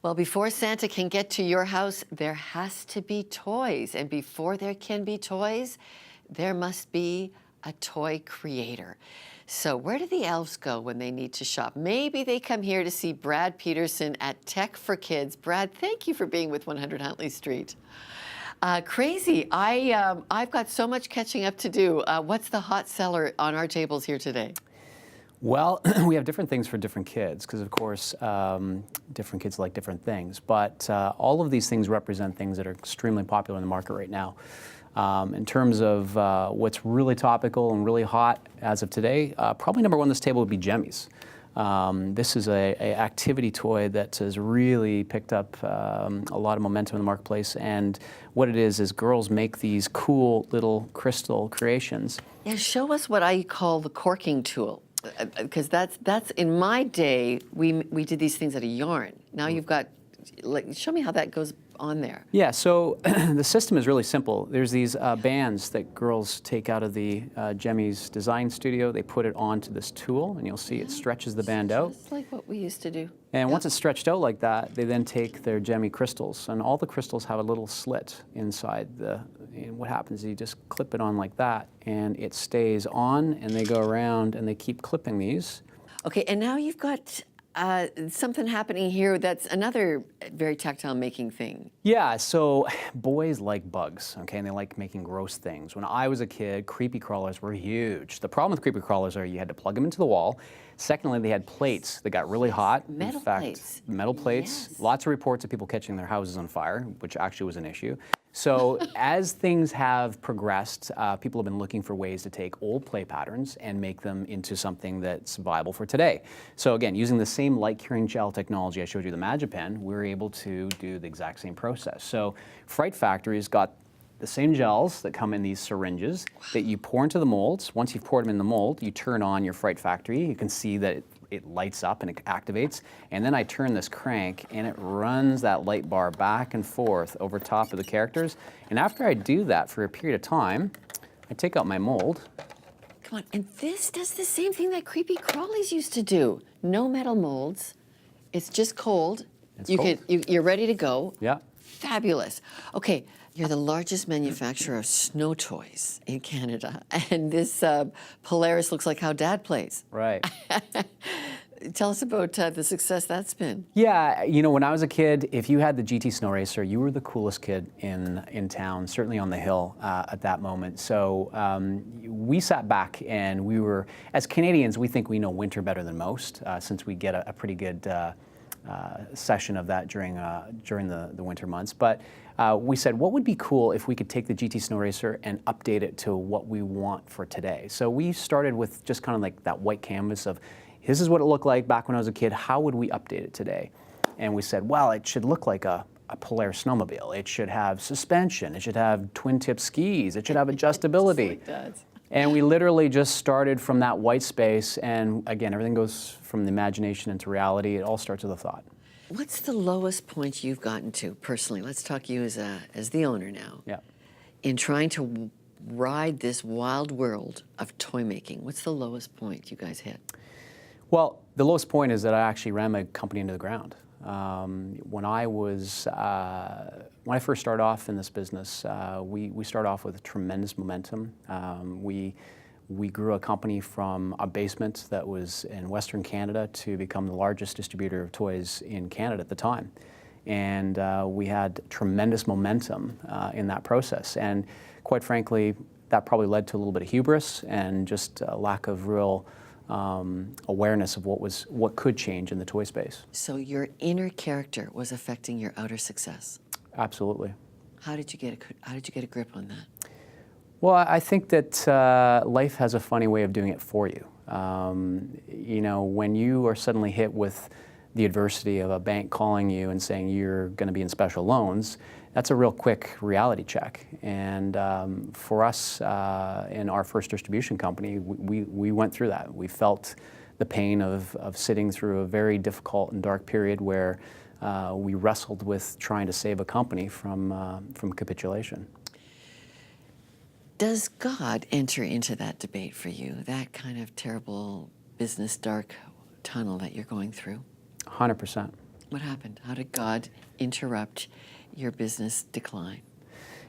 Well, before Santa can get to your house, there has to be toys. And before there can be toys, there must be a toy creator. So where do the elves go when they need to shop? Maybe they come here to see Brad Peterson at Tech4Kids. Brad, thank you for being with 100 Huntley Street. Crazy. I've got so much catching up to do. What's the hot seller on our tables here today? Well, we have different things for different kids because, of course, different kids like different things. But all of these things represent things that are extremely popular in the market right now. In terms of what's really topical and really hot as of today, probably number one on this table would be Jemmies. This is a activity toy that has really picked up a lot of momentum in the marketplace. And what it is girls make these cool little crystal creations. Yeah, show us what I call the corking tool. Because that's in my day, we did these things out of yarn. Now you've got, like, show me how that goes on there. Yeah, so the system is really simple. There's these bands that girls take out of the Jemmy's design studio. They put it onto this tool, and you'll see it stretches the band out. Just like what we used to do. And once it's stretched out like that, they then take their Jemmy crystals, and all the crystals have a little slit inside and what happens is you just clip it on like that, and it stays on, and they go around, and they keep clipping these. Okay, and now you've got something happening here that's another very tactile making thing. Yeah, so boys like bugs, okay, and they like making gross things. When I was a kid, creepy crawlers were huge. The problem with creepy crawlers are you had to plug them into the wall. Secondly, they had plates that got really hot. Metal In fact, plates. Metal plates. Yes. Lots of reports of people catching their houses on fire, which actually was an issue. So as things have progressed, people have been looking for ways to take old play patterns and make them into something that's viable for today. So again, using the same light curing gel technology I showed you, the MagiPen, we were able to do the exact same process. So Fright Factory's got the same gels that come in these syringes that you pour into the molds. Once you've poured them in the mold, you turn on your Fright Factory. You can see that it lights up and it activates. And then I turn this crank and it runs that light bar back and forth over top of the characters. And after I do that for a period of time, I take out my mold. Come on, and this does the same thing that creepy crawlies used to do. No metal molds. It's just cold. You're ready to go. Yeah. Fabulous. Okay, you're the largest manufacturer of snow toys in Canada, and this Polaris looks like how Dad plays. Right. Tell us about the success that's been. Yeah, you know, when I was a kid, if you had the GT Snow Racer, you were the coolest kid in town, certainly on the hill at that moment. So we sat back and we were, as Canadians, we think we know winter better than most, since we get a pretty good session of that during the winter months. But we said, what would be cool if we could take the GT Snow Racer and update it to what we want for today? So we started with just kind of like that white canvas of, this is what it looked like back when I was a kid, how would we update it today? And we said, well, it should look like a Polaris snowmobile. It should have suspension. It should have twin-tip skis. It should have adjustability. Just like that. And we literally just started from that white space, and again, everything goes from the imagination into reality. It all starts with a thought. What's the lowest point you've gotten to personally? Let's talk you as the owner now. Yeah. In trying to ride this wild world of toy making, what's the lowest point you guys hit? Well, the lowest point is that I actually ran my company into the ground. When I first started off in this business, we started off with tremendous momentum. We grew a company from a basement that was in Western Canada to become the largest distributor of toys in Canada at the time. And we had tremendous momentum in that process. And quite frankly, that probably led to a little bit of hubris and just a lack of real awareness of what could change in the toy space. So your inner character was affecting your outer success. Absolutely. How did you get a grip on that? Well, I think that life has a funny way of doing it for you. You know, when you are suddenly hit with the adversity of a bank calling you and saying you're going to be in special loans, that's a real quick reality check. And for us in our first distribution company, we went through that. We felt the pain of sitting through a very difficult and dark period where we wrestled with trying to save a company from capitulation. Does God enter into that debate for you, that kind of terrible business dark tunnel that you're going through? 100%. What happened? How did God interrupt your business decline?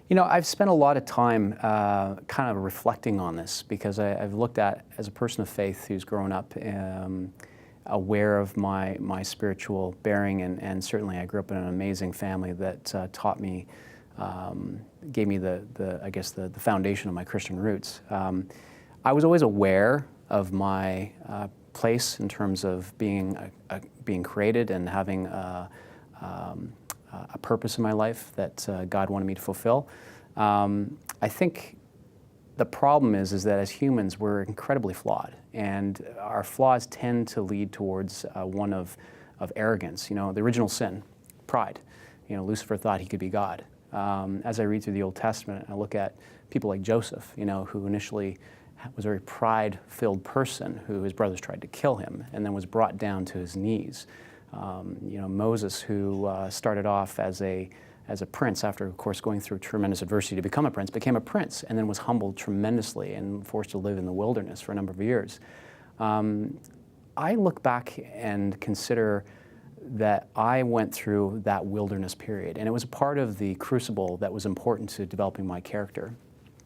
You know, I've spent a lot of time kind of reflecting on this because I've looked at, as a person of faith who's grown up aware of my spiritual bearing, and certainly I grew up in an amazing family that taught me, gave me I guess the foundation of my Christian roots. I was always aware of my place in terms of being created and having a purpose in my life that God wanted me to fulfill. I think the problem is that as humans, we're incredibly flawed, and our flaws tend to lead towards one of arrogance. You know, the original sin, pride. You know, Lucifer thought he could be God. As I read through the Old Testament, I look at people like Joseph, you know, who initially was a very pride-filled person who his brothers tried to kill him and then was brought down to his knees. You know, Moses, who started off as a prince after, of course, going through tremendous adversity to become a prince, became a prince and then was humbled tremendously and forced to live in the wilderness for a number of years. I look back and consider that I went through that wilderness period, and it was a part of the crucible that was important to developing my character.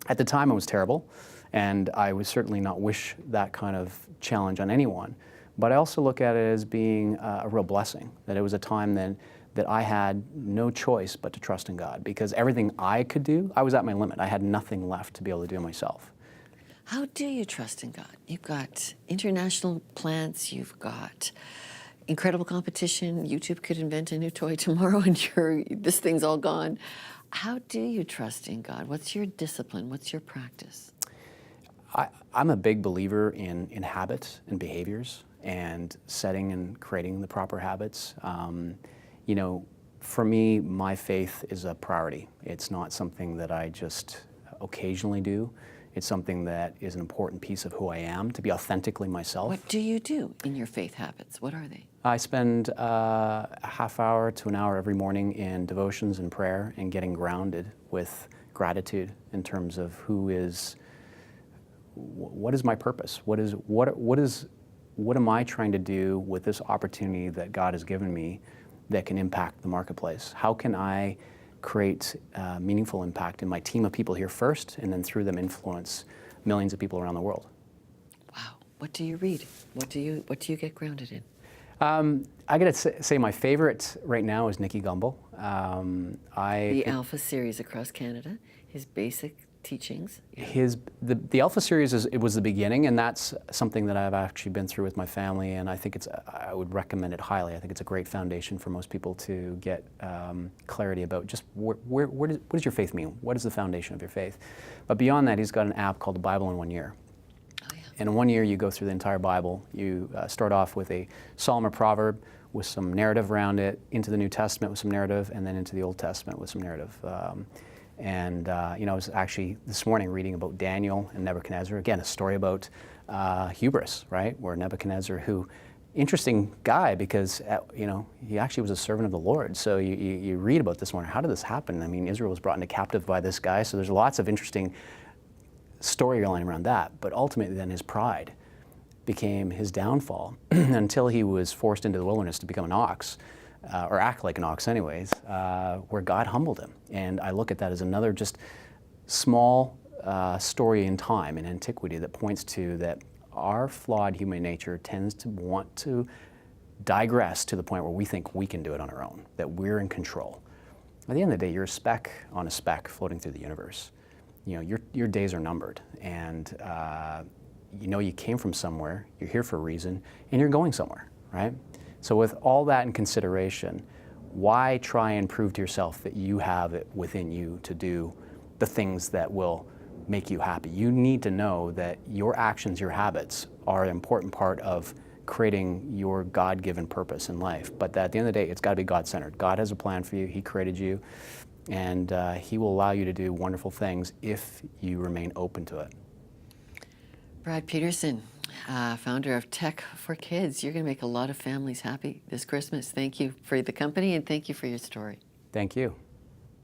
At the time, it was terrible, and I would certainly not wish that kind of challenge on anyone. But I also look at it as being a real blessing, that it was a time then that I had no choice but to trust in God, because everything I could do, I was at my limit. I had nothing left to be able to do myself. How do you trust in God? You've got international plants, you've got incredible competition. YouTube could invent a new toy tomorrow and this thing's all gone. How do you trust in God? What's your discipline? What's your practice? I'm a big believer in habits and behaviors and setting and creating the proper habits. You know, for me, my faith is a priority. It's not something that I just occasionally do. It's something that is an important piece of who I am, to be authentically myself. What do you do in your faith habits? What are they? I spend a half hour to an hour every morning in devotions and prayer and getting grounded with gratitude in terms of what is my purpose? What am I trying to do with this opportunity that God has given me that can impact the marketplace? How can I create meaningful impact in my team of people here first, and then through them influence millions of people around the world? Wow. What do you read? What do you get grounded in? I gotta say my favorite right now is Nicky Gumbel. The Alpha series across Canada, his basic teachings. The Alpha series was the beginning, and that's something that I've actually been through with my family, and I think I would recommend it highly. I think it's a great foundation for most people to get clarity about just what does your faith mean? What is the foundation of your faith? But beyond that, he's got an app called the Bible in 1 year. Oh, yeah. And in 1 year, you go through the entire Bible. You start off with a psalm or proverb with some narrative around it, into the New Testament with some narrative, and then into the Old Testament with some narrative. You know, I was actually this morning reading about Daniel and Nebuchadnezzar. Again, a story about hubris, right? Where Nebuchadnezzar, interesting guy, because you know, he actually was a servant of the Lord. So you read about this morning. How did this happen? I mean, Israel was brought into captive by this guy. So there's lots of interesting storyline around that. But ultimately, then his pride became his downfall until he was forced into the wilderness to become an ox. Or act like an ox anyways, where God humbled him. And I look at that as another just small story in time, in antiquity, that points to that our flawed human nature tends to want to digress to the point where we think we can do it on our own, that we're in control. At the end of the day, you're a speck on a speck floating through the universe. You know, your days are numbered, and you know you came from somewhere, you're here for a reason, and you're going somewhere, right? So with all that in consideration, why try and prove to yourself that you have it within you to do the things that will make you happy? You need to know that your actions, your habits are an important part of creating your God-given purpose in life. But at the end of the day, it's got to be God-centered. God has a plan for you. He created you, and He will allow you to do wonderful things if you remain open to it. Brad Peterson, founder of Tech4Kids. You're going to make a lot of families happy this Christmas. Thank you for the company, and thank you for your story. Thank you.